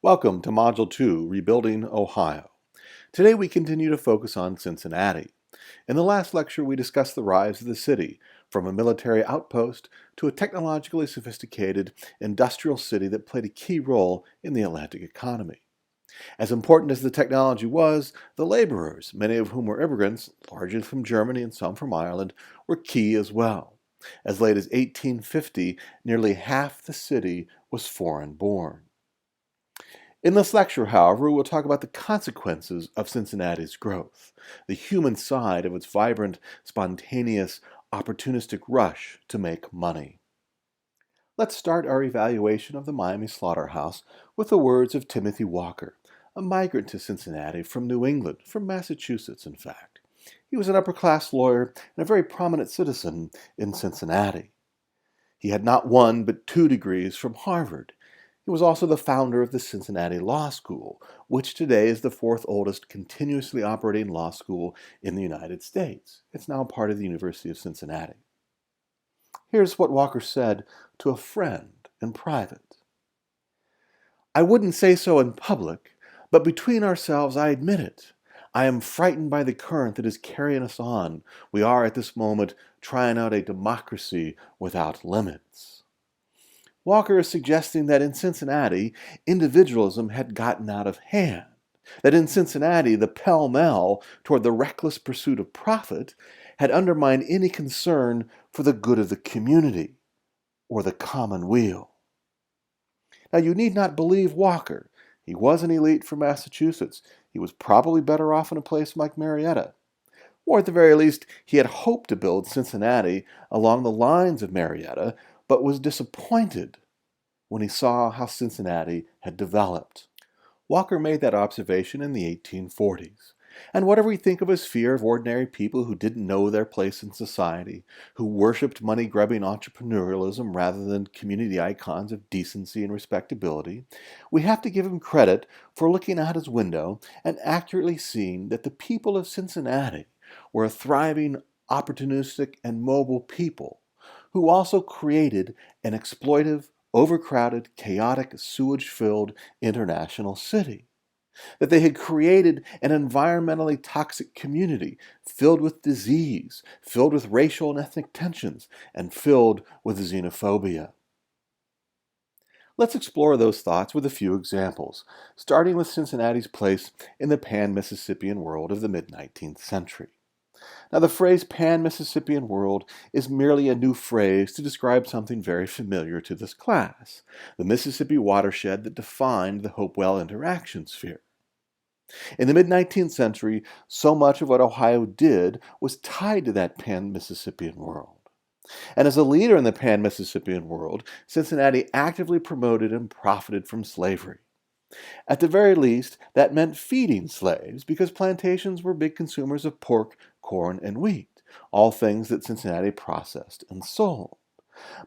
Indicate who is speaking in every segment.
Speaker 1: Welcome to Module 2, Rebuilding Ohio. Today we continue to focus on Cincinnati. In the last lecture we discussed the rise of the city, from a military outpost to a technologically sophisticated industrial city that played a key role in the Atlantic economy. As important as the technology was, the laborers, many of whom were immigrants, largely from Germany and some from Ireland, were key as well. As late as 1850, nearly half the city was foreign-born. In this lecture, however, we will talk about the consequences of Cincinnati's growth, the human side of its vibrant, spontaneous, opportunistic rush to make money. Let's start our evaluation of the Miami slaughterhouse with the words of Timothy Walker, a migrant to Cincinnati from New England, from Massachusetts, in fact. He was an upper-class lawyer and a very prominent citizen in Cincinnati. He had not one but 2 degrees from Harvard. He was also the founder of the Cincinnati Law School, which today is the 4th oldest continuously operating law school in the United States. It's now part of the University of Cincinnati. Here's what Walker said to a friend in private. "I wouldn't say so in public, but between ourselves I admit it. I am frightened by the current that is carrying us on. We are at this moment trying out a democracy without limits." Walker is suggesting that in Cincinnati, individualism had gotten out of hand, that in Cincinnati, the pell-mell toward the reckless pursuit of profit had undermined any concern for the good of the community or the common weal. Now, you need not believe Walker. He was an elite from Massachusetts. He was probably better off in a place like Marietta. Or at the very least, he had hoped to build Cincinnati along the lines of Marietta, but was disappointed when he saw how Cincinnati had developed. Walker made that observation in the 1840s. And whatever we think of his fear of ordinary people who didn't know their place in society, who worshipped money-grubbing entrepreneurialism rather than community icons of decency and respectability, we have to give him credit for looking out his window and accurately seeing that the people of Cincinnati were a thriving, opportunistic, and mobile people who also created an exploitive, overcrowded, chaotic, sewage-filled international city. That they had created an environmentally toxic community filled with disease, filled with racial and ethnic tensions, and filled with xenophobia. Let's explore those thoughts with a few examples, starting with Cincinnati's place in the pan-Mississippian world of the mid-19th century. Now, the phrase pan-Mississippian world is merely a new phrase to describe something very familiar to this class, the Mississippi watershed that defined the Hopewell interaction sphere. In the mid-19th century, so much of what Ohio did was tied to that pan-Mississippian world. And as a leader in the pan-Mississippian world, Cincinnati actively promoted and profited from slavery. At the very least, that meant feeding slaves because plantations were big consumers of pork, corn, and wheat, all things that Cincinnati processed and sold.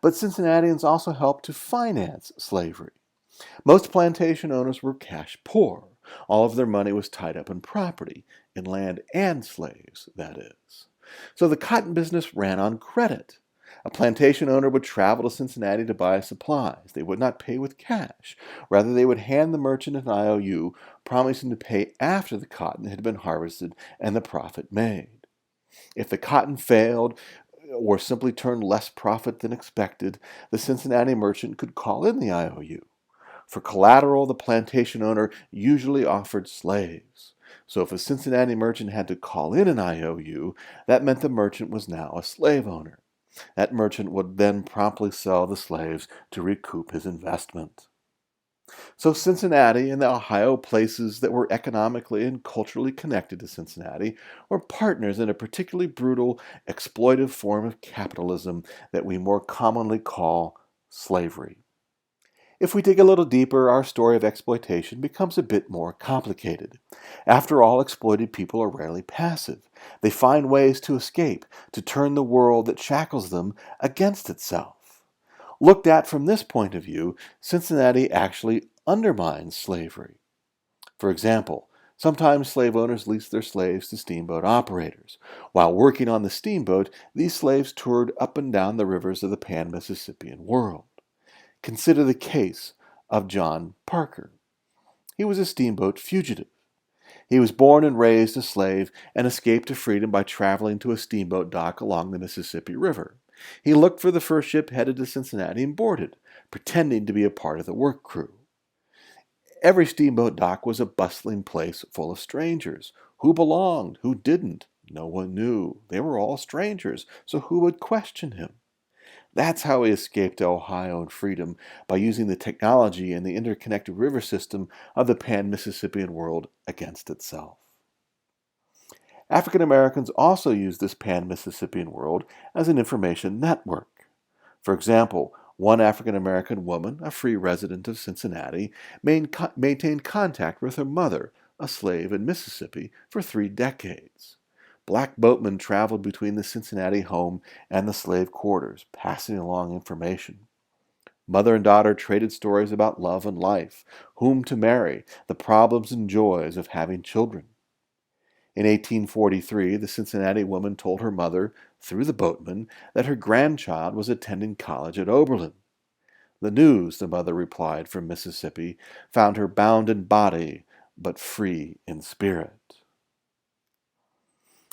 Speaker 1: But Cincinnatians also helped to finance slavery. Most plantation owners were cash poor. All of their money was tied up in property, in land and slaves, that is. So the cotton business ran on credit. A plantation owner would travel to Cincinnati to buy supplies. They would not pay with cash. Rather, they would hand the merchant an IOU, promising to pay after the cotton had been harvested and the profit made. If the cotton failed or simply turned less profit than expected, the Cincinnati merchant could call in the IOU. For collateral, the plantation owner usually offered slaves. So if a Cincinnati merchant had to call in an IOU, that meant the merchant was now a slave owner. That merchant would then promptly sell the slaves to recoup his investment. So Cincinnati and the Ohio places that were economically and culturally connected to Cincinnati were partners in a particularly brutal, exploitive form of capitalism that we more commonly call slavery. If we dig a little deeper, our story of exploitation becomes a bit more complicated. After all, exploited people are rarely passive. They find ways to escape, to turn the world that shackles them against itself. Looked at from this point of view, Cincinnati actually undermines slavery. For example, sometimes slave owners leased their slaves to steamboat operators. While working on the steamboat, these slaves toured up and down the rivers of the pan-Mississippian world. Consider the case of John Parker. He was a steamboat fugitive. He was born and raised a slave and escaped to freedom by traveling to a steamboat dock along the Mississippi River. He looked for the first ship headed to Cincinnati and boarded, pretending to be a part of the work crew. Every steamboat dock was a bustling place full of strangers. Who belonged? Who didn't? No one knew. They were all strangers, so who would question him? That's how he escaped to Ohio and freedom, by using the technology and the interconnected river system of the pan-Mississippian world against itself. African Americans also used this pan-Mississippian world as an information network. For example, one African American woman, a free resident of Cincinnati, maintained contact with her mother, a slave in Mississippi, for 3 decades. Black boatmen traveled between the Cincinnati home and the slave quarters, passing along information. Mother and daughter traded stories about love and life, whom to marry, the problems and joys of having children. In 1843, the Cincinnati woman told her mother, through the boatman, that her grandchild was attending college at Oberlin. The news, the mother replied from Mississippi, found her bound in body, but free in spirit.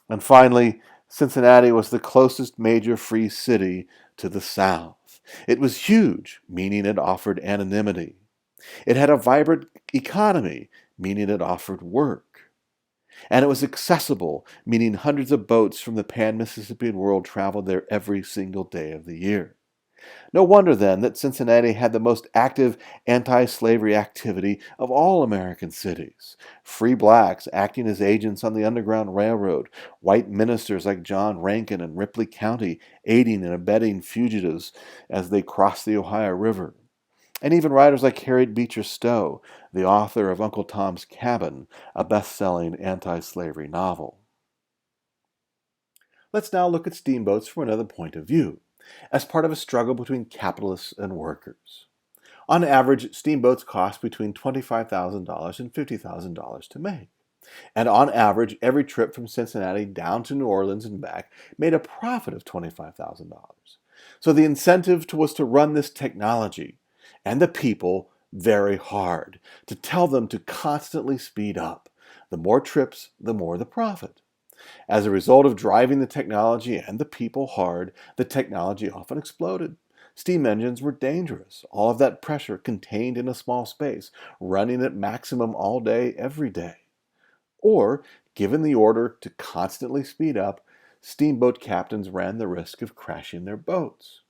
Speaker 1: And finally, Cincinnati was the closest major free city to the South. It was huge, meaning it offered anonymity. It had a vibrant economy, meaning it offered work. And it was accessible, meaning hundreds of boats from the pan-Mississippian world traveled there every single day of the year. No wonder, then, that Cincinnati had the most active anti-slavery activity of all American cities. Free blacks acting as agents on the Underground Railroad, white ministers like John Rankin in Ripley County aiding and abetting fugitives as they crossed the Ohio River, and even writers like Harriet Beecher Stowe, the author of Uncle Tom's Cabin, a best-selling anti-slavery novel. Let's now look at steamboats from another point of view, as part of a struggle between capitalists and workers. On average, steamboats cost between $25,000 and $50,000 to make. And on average, every trip from Cincinnati down to New Orleans and back made a profit of $25,000. So the incentive was to run this technology and the people very hard, to tell them to constantly speed up. The more trips, the more the profit. As a result of driving the technology and the people hard, the technology often exploded. Steam engines were dangerous, all of that pressure contained in a small space, running at maximum all day, every day. Or, given the order to constantly speed up, steamboat captains ran the risk of crashing their boats.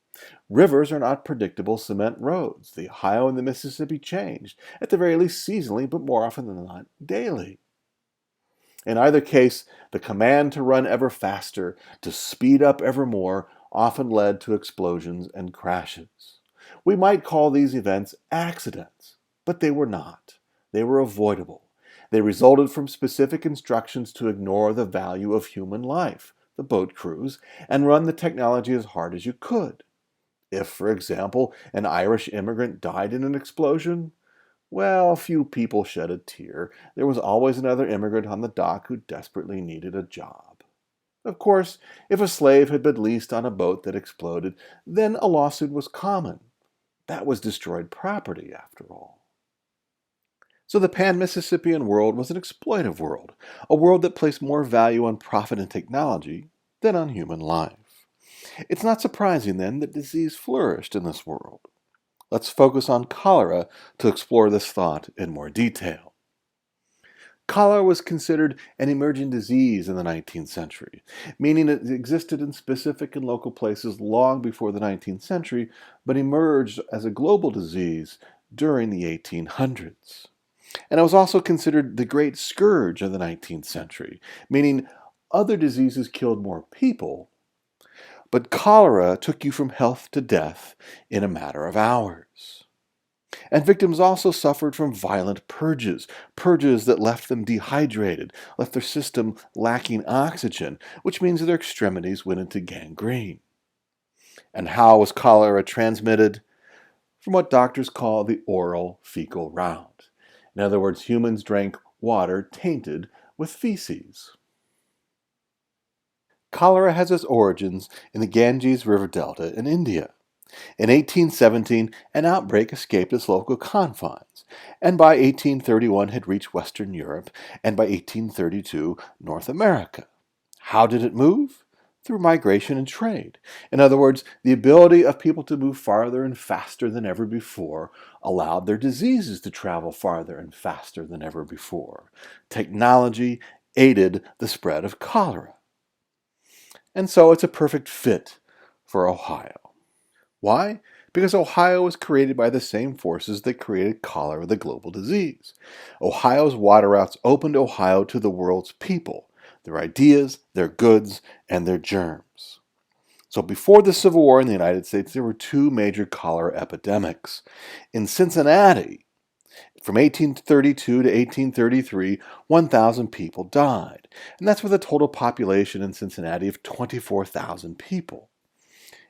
Speaker 1: Rivers are not predictable cement roads. The Ohio and the Mississippi changed, at the very least seasonally, but more often than not, daily. In either case, the command to run ever faster, to speed up ever more, often led to explosions and crashes. We might call these events accidents, but they were not. They were avoidable. They resulted from specific instructions to ignore the value of human life, the boat crews, and run the technology as hard as you could. If, for example, an Irish immigrant died in an explosion, well, few people shed a tear. There was always another immigrant on the dock who desperately needed a job. Of course, if a slave had been leased on a boat that exploded, then a lawsuit was common. That was destroyed property, after all. So the pan-Mississippian world was an exploitive world, a world that placed more value on profit and technology than on human life. It's not surprising, then, that disease flourished in this world. Let's focus on cholera to explore this thought in more detail. Cholera was considered an emerging disease in the 19th century, meaning it existed in specific and local places long before the 19th century, but emerged as a global disease during the 1800s. And it was also considered the great scourge of the 19th century, meaning other diseases killed more people, but cholera took you from health to death in a matter of hours. And victims also suffered from violent purges that left them dehydrated, left their system lacking oxygen, which means their extremities went into gangrene. And how was cholera transmitted? From what doctors call the oral fecal route. In other words, humans drank water tainted with feces. Cholera has its origins in the Ganges River Delta in India. In 1817, an outbreak escaped its local confines, and by 1831 had reached Western Europe, and by 1832, North America. How did it move? Through migration and trade. In other words, the ability of people to move farther and faster than ever before allowed their diseases to travel farther and faster than ever before. Technology aided the spread of cholera. And so it's a perfect fit for Ohio. Why? Because Ohio was created by the same forces that created cholera, the global disease. Ohio's water routes opened Ohio to the world's people, their ideas, their goods, and their germs. So before the Civil War in the United States, there were two major cholera epidemics. In Cincinnati, from 1832 to 1833, 1,000 people died. And that's with a total population in Cincinnati of 24,000 people.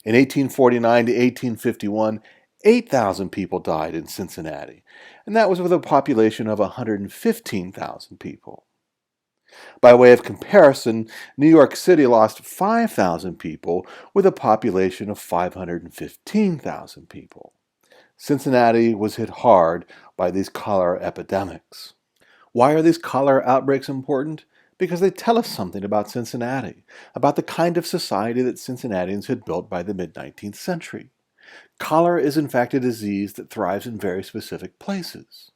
Speaker 1: In 1849 to 1851, 8,000 people died in Cincinnati, and that was with a population of 115,000 people. By way of comparison, New York City lost 5,000 people with a population of 515,000 people. Cincinnati was hit hard by these cholera epidemics. Why are these cholera outbreaks important? Because they tell us something about Cincinnati, about the kind of society that Cincinnatians had built by the mid-19th century. Cholera is in fact a disease that thrives in very specific places.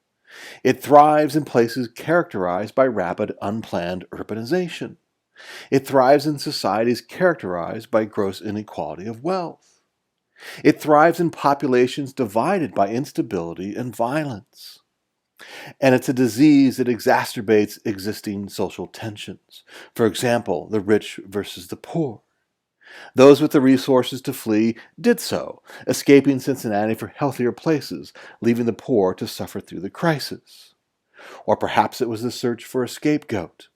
Speaker 1: It thrives in places characterized by rapid, unplanned urbanization. It thrives in societies characterized by gross inequality of wealth. It thrives in populations divided by instability and violence. And it's a disease that exacerbates existing social tensions. For example, the rich versus the poor. Those with the resources to flee did so, escaping Cincinnati for healthier places, leaving the poor to suffer through the crisis. Or perhaps it was the search for a scapegoat.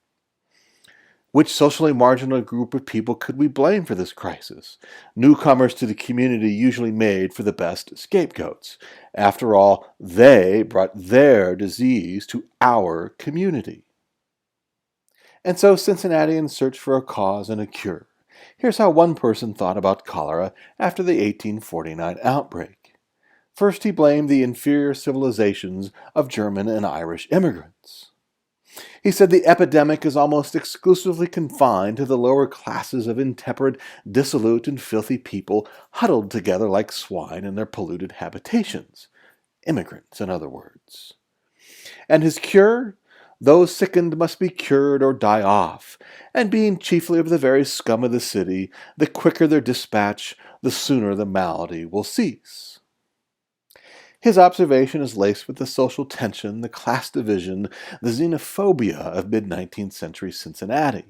Speaker 1: Which socially marginal group of people could we blame for this crisis? Newcomers to the community usually made for the best scapegoats. After all, they brought their disease to our community. And so Cincinnatians searched for a cause and a cure. Here's how one person thought about cholera after the 1849 outbreak. First, he blamed the inferior civilizations of German and Irish immigrants. He said the epidemic is almost exclusively confined to the lower classes of intemperate, dissolute, and filthy people huddled together like swine in their polluted habitations. Immigrants, in other words. And his cure? Those sickened must be cured or die off, and being chiefly of the very scum of the city, the quicker their dispatch, the sooner the malady will cease. His observation is laced with the social tension, the class division, the xenophobia of mid-19th century Cincinnati.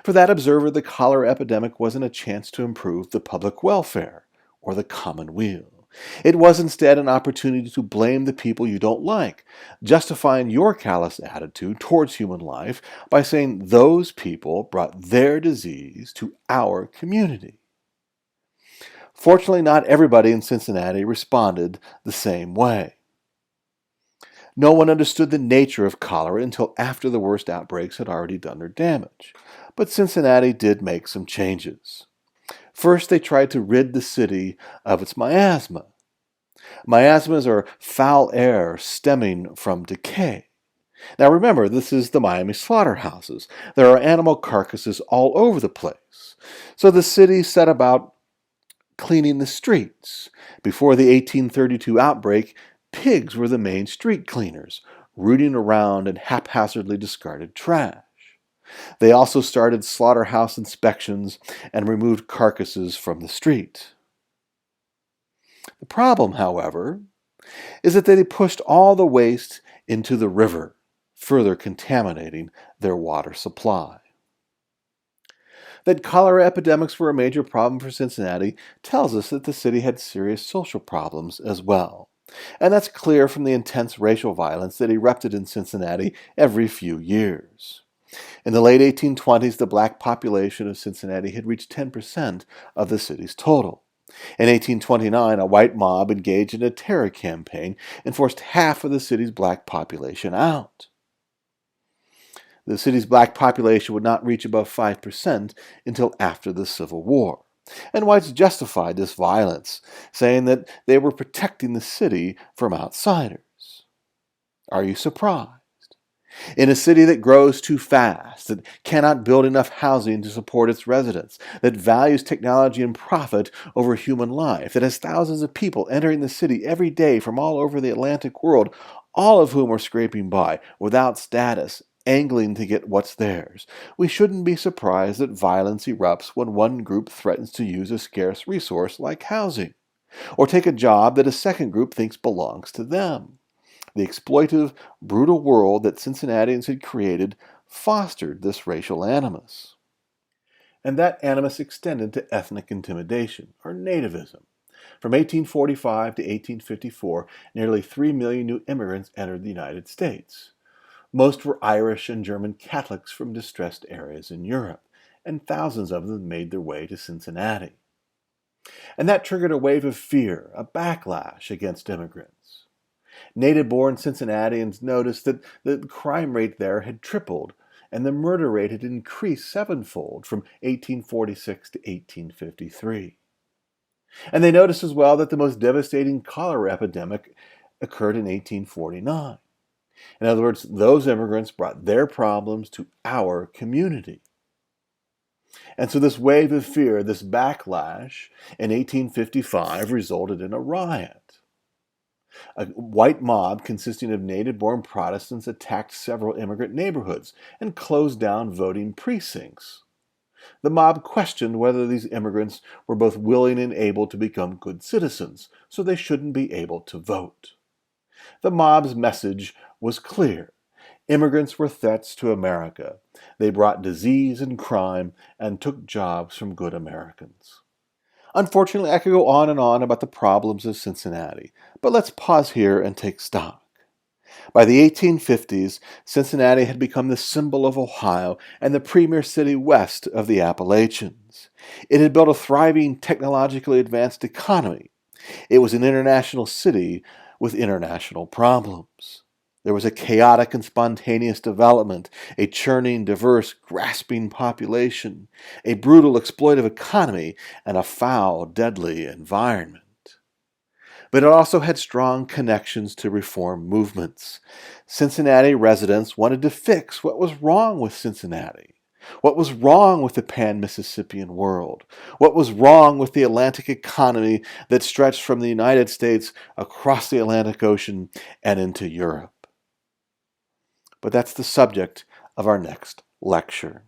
Speaker 1: For that observer, the cholera epidemic wasn't a chance to improve the public welfare or the common weal. It was instead an opportunity to blame the people you don't like, justifying your callous attitude towards human life by saying those people brought their disease to our community. Fortunately, not everybody in Cincinnati responded the same way. No one understood the nature of cholera until after the worst outbreaks had already done their damage. But Cincinnati did make some changes. First, they tried to rid the city of its miasma. Miasmas are foul air stemming from decay. Now remember, this is the Miami slaughterhouses. There are animal carcasses all over the place. So the city set about cleaning the streets. Before the 1832 outbreak, pigs were the main street cleaners, rooting around in haphazardly discarded trash. They also started slaughterhouse inspections and removed carcasses from the street. The problem, however, is that they pushed all the waste into the river, further contaminating their water supply. That cholera epidemics were a major problem for Cincinnati tells us that the city had serious social problems as well. And that's clear from the intense racial violence that erupted in Cincinnati every few years. In the late 1820s, the black population of Cincinnati had reached 10% of the city's total. In 1829, a white mob engaged in a terror campaign and forced half of the city's black population out. The city's black population would not reach above 5% until after the Civil War. And whites justified this violence, saying that they were protecting the city from outsiders. Are you surprised? In a city that grows too fast, that cannot build enough housing to support its residents, that values technology and profit over human life, that has thousands of people entering the city every day from all over the Atlantic world, all of whom are scraping by without status, angling to get what's theirs. We shouldn't be surprised that violence erupts when one group threatens to use a scarce resource like housing, or take a job that a second group thinks belongs to them. The exploitive, brutal world that Cincinnatians had created fostered this racial animus. And that animus extended to ethnic intimidation, or nativism. From 1845 to 1854, nearly 3 million new immigrants entered the United States. Most were Irish and German Catholics from distressed areas in Europe, and thousands of them made their way to Cincinnati. And that triggered a wave of fear, a backlash against immigrants. Native-born Cincinnatians noticed that the crime rate there had tripled, and the murder rate had increased sevenfold from 1846 to 1853. And they noticed as well that the most devastating cholera epidemic occurred in 1849. In other words, those immigrants brought their problems to our community. And so this wave of fear, this backlash in 1855 resulted in a riot. A white mob consisting of native-born Protestants attacked several immigrant neighborhoods and closed down voting precincts. The mob questioned whether these immigrants were both willing and able to become good citizens, so they shouldn't be able to vote. The mob's message was clear. Immigrants were threats to America. They brought disease and crime and took jobs from good Americans. Unfortunately, I could go on and on about the problems of Cincinnati, but let's pause here and take stock. By the 1850s, Cincinnati had become the symbol of Ohio and the premier city west of the Appalachians. It had built a thriving, technologically advanced economy. It was an international city with international problems. There was a chaotic and spontaneous development, a churning, diverse, grasping population, a brutal, exploitive economy, and a foul, deadly environment. But it also had strong connections to reform movements. Cincinnati residents wanted to fix what was wrong with Cincinnati. What was wrong with the pan-Mississippian world? What was wrong with the Atlantic economy that stretched from the United States across the Atlantic Ocean and into Europe? But that's the subject of our next lecture.